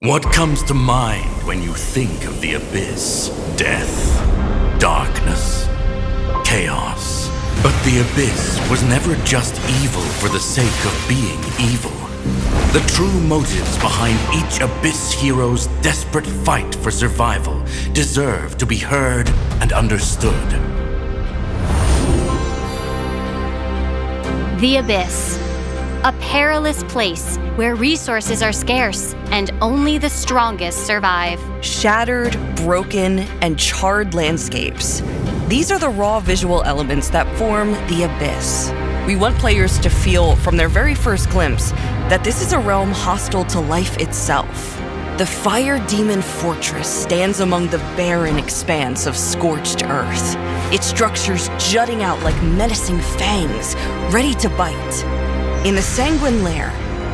What comes to mind when you think of the Abyss? Death, darkness, chaos. But the Abyss was never just evil for the sake of being evil. The true motives behind each Abyss hero's desperate fight for survival deserve to be heard and understood. The Abyss. A perilous place where resources are scarce and only the strongest survive. Shattered, broken, and charred landscapes. These are the raw visual elements that form the Abyss. We want players to feel from their very first glimpse that this is a realm hostile to life itself. The Fire Demon Fortress stands among the barren expanse of scorched earth, its structures jutting out like menacing fangs, ready to bite. In the Sanguine Lair,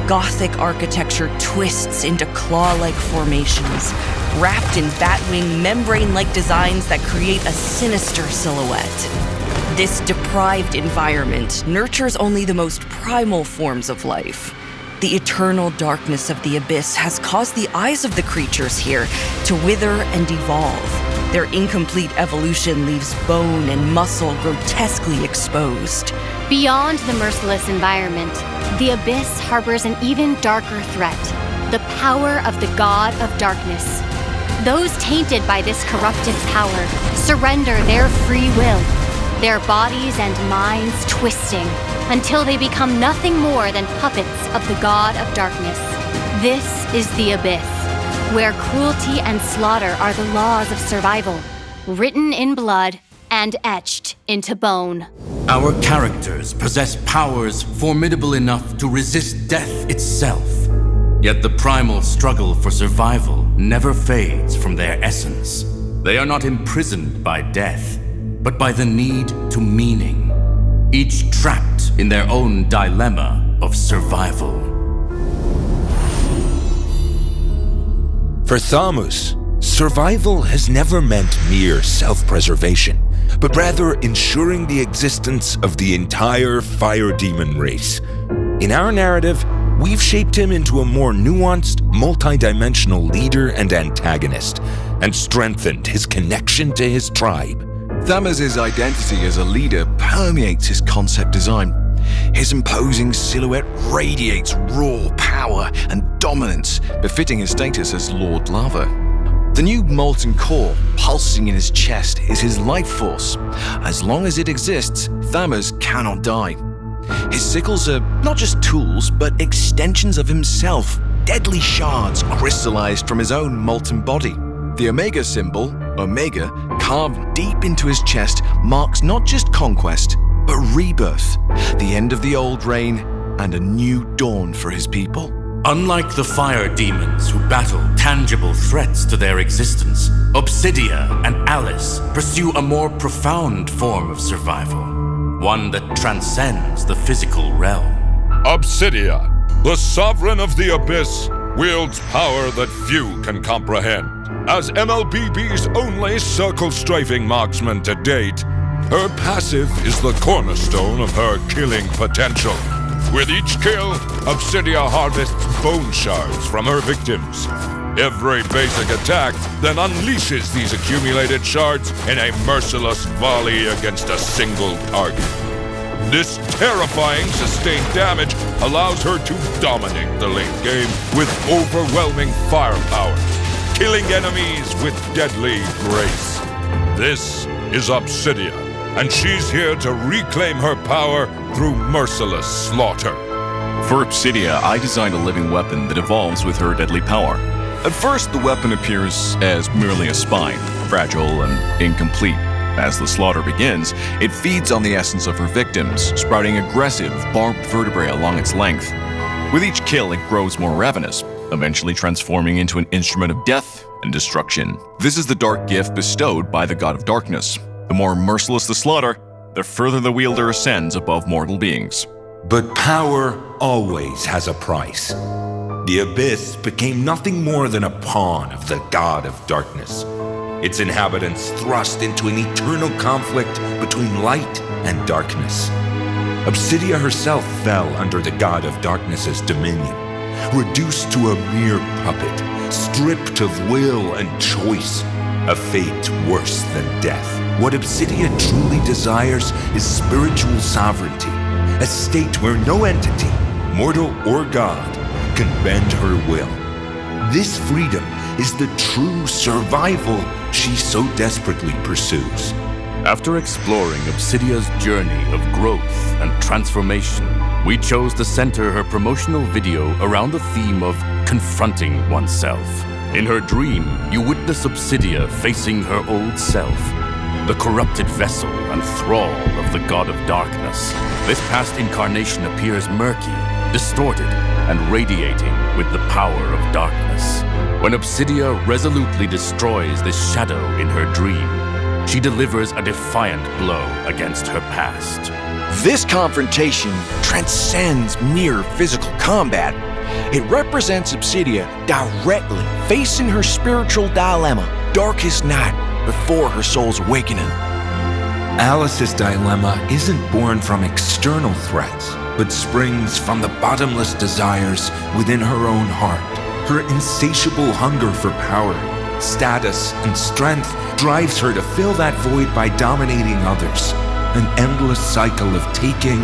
Gothic architecture twists into claw-like formations, wrapped in batwing, membrane-like designs that create a sinister silhouette. This deprived environment nurtures only the most primal forms of life. The eternal darkness of the Abyss has caused the eyes of the creatures here to wither and evolve. Their incomplete evolution leaves bone and muscle grotesquely exposed. Beyond the merciless environment, the Abyss harbors an even darker threat: the power of the God of Darkness. Those tainted by this corruptive power surrender their free will, their bodies and minds twisting until they become nothing more than puppets of the God of Darkness. This is the Abyss, where cruelty and slaughter are the laws of survival, written in blood and etched into bone. Our characters possess powers formidable enough to resist death itself. Yet the primal struggle for survival never fades from their essence. They are not imprisoned by death, but by the need to meaning, each trapped in their own dilemma of survival. For Thamus, survival has never meant mere self-preservation, but rather ensuring the existence of the entire fire demon race. In our narrative, we've shaped him into a more nuanced, multi-dimensional leader and antagonist, and strengthened his connection to his tribe. Thamus' identity as a leader permeates his concept design. His imposing silhouette radiates raw power and dominance, befitting his status as Lord Lava. The new molten core pulsing in his chest is his life force. As long as it exists, Thamus cannot die. His sickles are not just tools, but extensions of himself, deadly shards crystallized from his own molten body. The Omega symbol, Omega, carved deep into his chest, marks not just conquest, but rebirth, the end of the old reign, and a new dawn for his people. Unlike the fire demons who battle tangible threats to their existence, Obsidia and Alice pursue a more profound form of survival, one that transcends the physical realm. Obsidia, the sovereign of the Abyss, wields power that few can comprehend. As MLBB's only circle-strafing marksman to date, her passive is the cornerstone of her killing potential. With each kill, Obsidia harvests bone shards from her victims. Every basic attack then unleashes these accumulated shards in a merciless volley against a single target. This terrifying sustained damage allows her to dominate the late game with overwhelming firepower, killing enemies with deadly grace. This is Obsidia, and she's here to reclaim her power through merciless slaughter. For Obsidia, I designed a living weapon that evolves with her deadly power. At first, the weapon appears as merely a spine, fragile and incomplete. As the slaughter begins, it feeds on the essence of her victims, sprouting aggressive, barbed vertebrae along its length. With each kill, it grows more ravenous, eventually transforming into an instrument of death and destruction. This is the dark gift bestowed by the God of Darkness. The more merciless the slaughter, the further the wielder ascends above mortal beings. But power always has a price. The Abyss became nothing more than a pawn of the God of Darkness. Its inhabitants thrust into an eternal conflict between light and darkness. Obsidia herself fell under the God of Darkness's dominion, reduced to a mere puppet, stripped of will and choice, a fate worse than death. What Obsidia truly desires is spiritual sovereignty, a state where no entity, mortal or god, can bend her will. This freedom is the true survival she so desperately pursues. After exploring Obsidia's journey of growth and transformation, we chose to center her promotional video around the theme of confronting oneself. In her dream, you witness Obsidia facing her old self, the corrupted vessel and thrall of the god of darkness. This past incarnation appears murky, distorted, and radiating with the power of darkness. When Obsidia resolutely destroys this shadow in her dream, she delivers a defiant blow against her past. This confrontation transcends mere physical combat. It represents Obsidia directly facing her spiritual dilemma, darkest night before her soul's awakening. Alice's dilemma isn't born from external threats, but springs from the bottomless desires within her own heart. Her insatiable hunger for power, status, and strength drives her to fill that void by dominating others. An endless cycle of taking,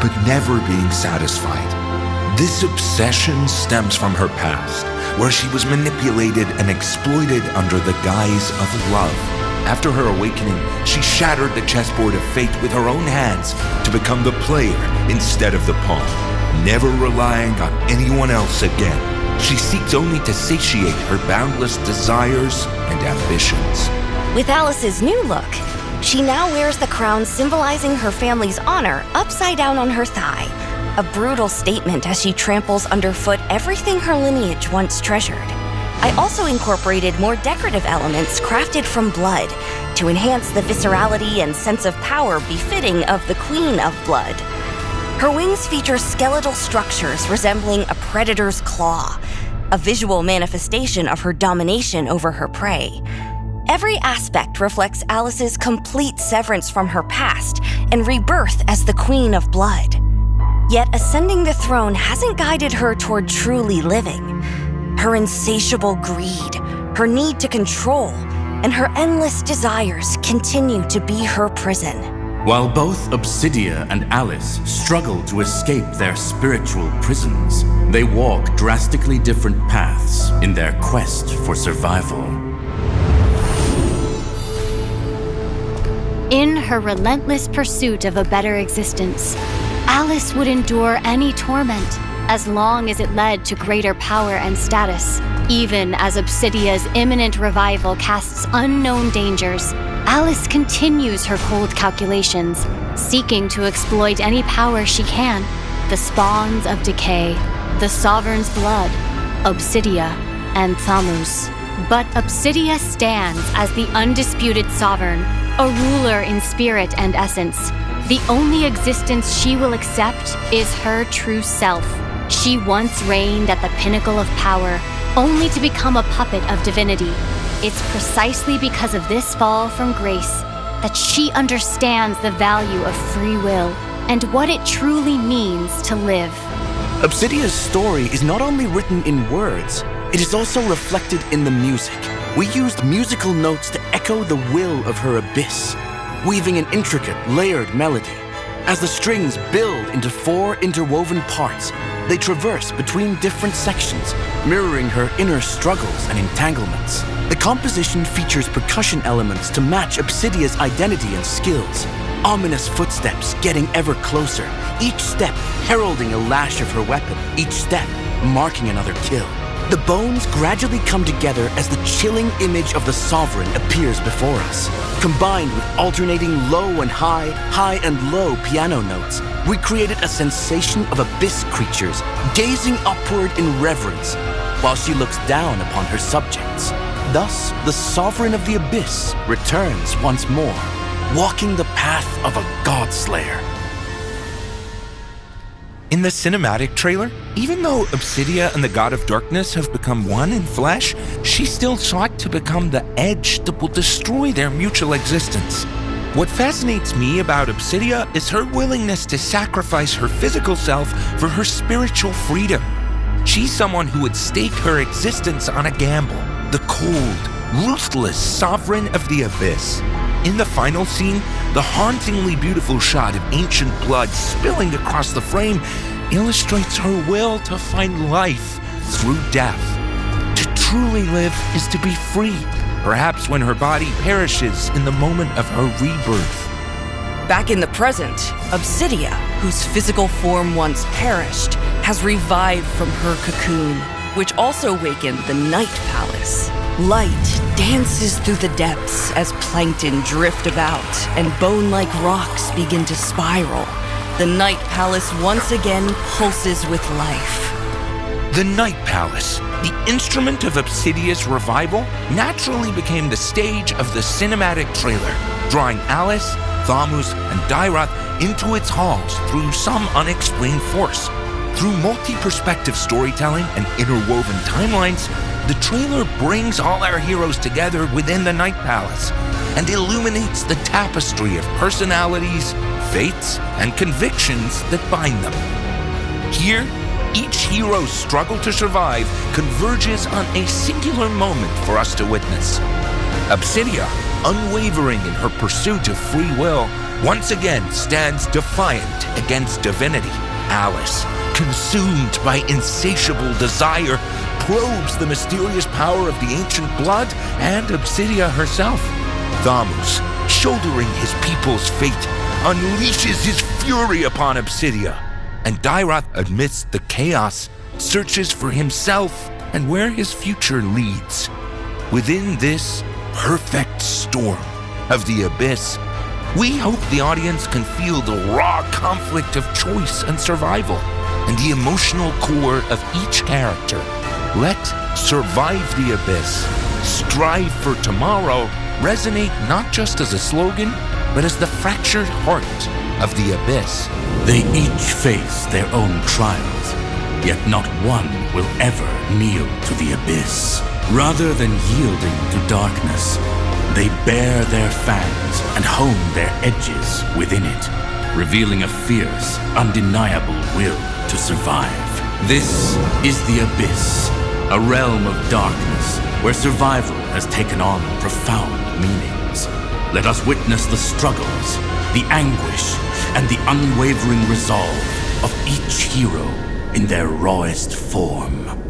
but never being satisfied. This obsession stems from her past, where she was manipulated and exploited under the guise of love. After her awakening, she shattered the chessboard of fate with her own hands to become the player instead of the pawn, never relying on anyone else again. She seeks only to satiate her boundless desires and ambitions. With Alice's new look, she now wears the crown symbolizing her family's honor upside down on her thigh, a brutal statement as she tramples underfoot everything her lineage once treasured. I also incorporated more decorative elements crafted from blood to enhance the viscerality and sense of power befitting of the Queen of Blood. Her wings feature skeletal structures resembling a predator's claw, a visual manifestation of her domination over her prey. Every aspect reflects Alice's complete severance from her past and rebirth as the Queen of Blood. Yet ascending the throne hasn't guided her toward truly living. Her insatiable greed, her need to control, and her endless desires continue to be her prison. While both Obsidia and Alice struggle to escape their spiritual prisons, they walk drastically different paths in their quest for survival. In her relentless pursuit of a better existence, Alice would endure any torment as long as it led to greater power and status. Even as Obsidia's imminent revival casts unknown dangers, Alice continues her cold calculations, seeking to exploit any power she can. The spawns of decay, the Sovereign's blood, Obsidia, and Thamus. But Obsidia stands as the undisputed sovereign, a ruler in spirit and essence. The only existence she will accept is her true self. She once reigned at the pinnacle of power, only to become a puppet of divinity. It's precisely because of this fall from grace that she understands the value of free will and what it truly means to live. Obsidia's story is not only written in words, it is also reflected in the music. We used musical notes to echo the will of her abyss, weaving an intricate, layered melody. As the strings build into 4 interwoven parts, they traverse between different sections, mirroring her inner struggles and entanglements. The composition features percussion elements to match Obsidia's identity and skills. Ominous footsteps getting ever closer, each step heralding a lash of her weapon, each step marking another kill. The bones gradually come together as the chilling image of the Sovereign appears before us. Combined with alternating low and high, high and low piano notes, we created a sensation of abyss creatures gazing upward in reverence while she looks down upon her subjects. Thus, the Sovereign of the Abyss returns once more, walking the path of a godslayer. In the cinematic trailer, even though Obsidia and the God of Darkness have become one in flesh, she still sought to become the edge that will destroy their mutual existence. What fascinates me about Obsidia is her willingness to sacrifice her physical self for her spiritual freedom. She's someone who would stake her existence on a gamble. The cold, ruthless sovereign of the Abyss. In the final scene, the hauntingly beautiful shot of ancient blood spilling across the frame illustrates her will to find life through death. To truly live is to be free, perhaps when her body perishes in the moment of her rebirth. Back in the present, Obsidia, whose physical form once perished, has revived from her cocoon, which also wakened the Night Palace. Light dances through the depths as plankton drift about and bone-like rocks begin to spiral. The Night Palace once again pulses with life. The Night Palace, the instrument of Obsidia's revival, naturally became the stage of the cinematic trailer, drawing Alice, Thamus, and Dairath into its halls through some unexplained force. Through multi-perspective storytelling and interwoven timelines, the trailer brings all our heroes together within the Night Palace and illuminates the tapestry of personalities, fates, and convictions that bind them. Here, each hero's struggle to survive converges on a singular moment for us to witness. Obsidia, unwavering in her pursuit of free will, once again stands defiant against divinity. Alice, consumed by insatiable desire, probes the mysterious power of the ancient blood and Obsidia herself. Thamus, shouldering his people's fate, unleashes his fury upon Obsidia. And Dairath, amidst the chaos, searches for himself and where his future leads. Within this perfect storm of the Abyss, we hope the audience can feel the raw conflict of choice and survival, and the emotional core of each character. Let Survive the Abyss, Strive for Tomorrow resonate not just as a slogan, but as the fractured heart of the Abyss. They each face their own trials, yet not one will ever kneel to the Abyss. Rather than yielding to darkness, they bare their fangs and hone their edges within it, revealing a fierce, undeniable will to survive. This is the Abyss, a realm of darkness where survival has taken on profound meanings. Let us witness the struggles, the anguish, and the unwavering resolve of each hero in their rawest form.